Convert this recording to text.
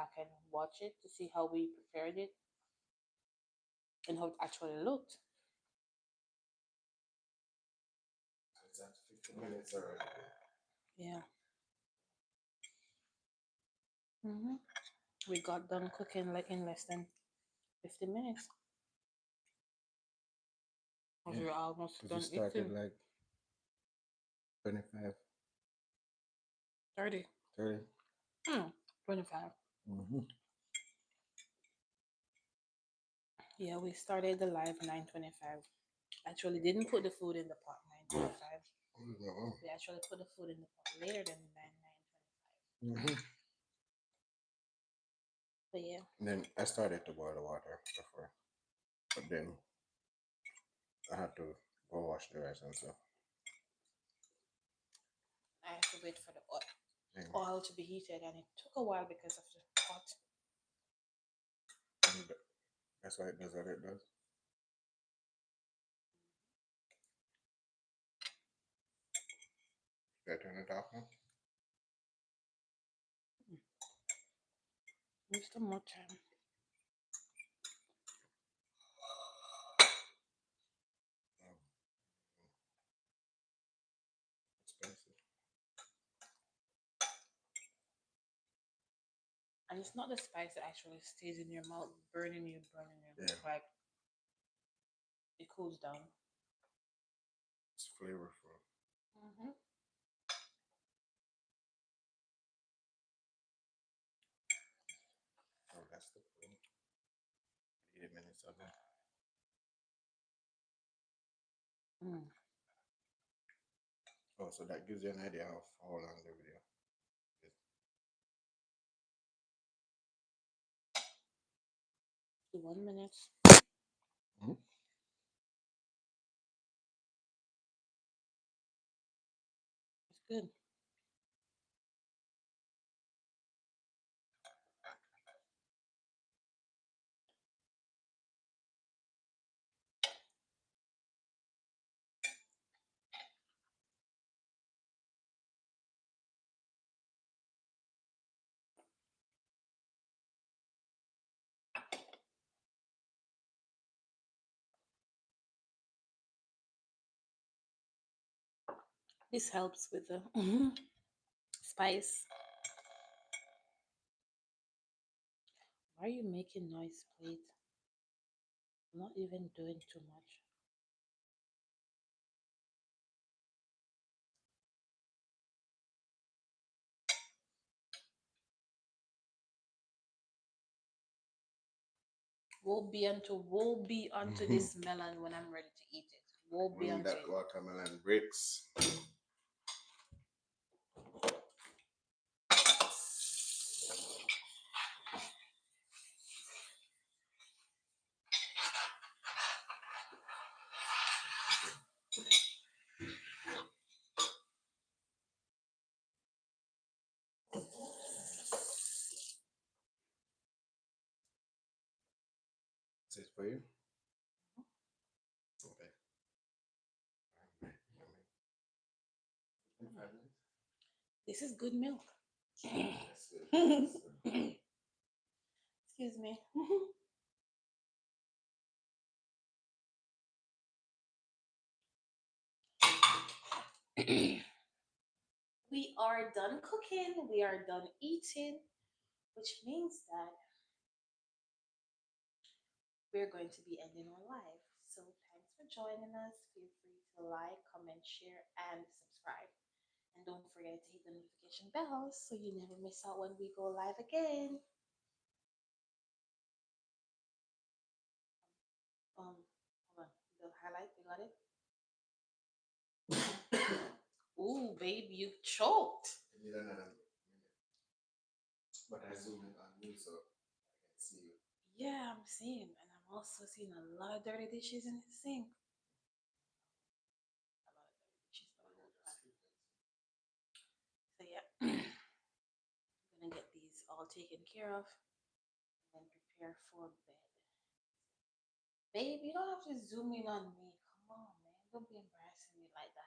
back and watch it to see how we prepared it and how it actually looked. It's at 15 minutes already. Yeah. We got done cooking like in less than 50 minutes. Yeah. We're almost Because done you started eating. like 25, 30. 30. 25. Mm-hmm. Yeah, we started the live 9:25. Actually, didn't put the food in the pot 9:25. Mm-hmm. We actually put the food in the pot later than 9:25. Mm-hmm. But yeah, Then I started to boil the water before, but then I had to go wash the rice and stuff. I had to wait for the Yeah. oil to be heated, and it took a while because of the pot. And that's why it does what it does. Should I turn it off now? There's still more time. Oh, it's spicy. And it's not the spice that actually stays in your mouth, burning you. Yeah. Like, it cools down. It's flavorful. Mm-hmm. Oh, that's the point. 80 minutes ago. Oh, so that gives you an idea of how long the video is. 1 minute. Mm-hmm. It's good. This helps with the spice. Why are you making noise, plate? I'm not even doing too much. Woe be unto this melon when I'm ready to eat it. Woe be When unto that it. watermelon breaks. Is it for you? Okay. This is good milk. That's good. Excuse me. We are done cooking. We are done eating, which means that we're going to be ending our live. So thanks for joining us. Feel free to like, comment, share, and subscribe. And don't forget to hit the notification bell so you never miss out when we go live again. Hold on. The highlight, you got it? Ooh, babe, you choked. I need another minute. But I zoom in on you so I can see you. Yeah, I'm seeing, and I'm also seeing a lot of dirty dishes in the sink. A lot of dirty dishes, but I won't lie. So yeah, I'm gonna get these all taken care of and then prepare for bed. Babe, you don't have to zoom in on me. Come on, man. Don't be embarrassing me like that.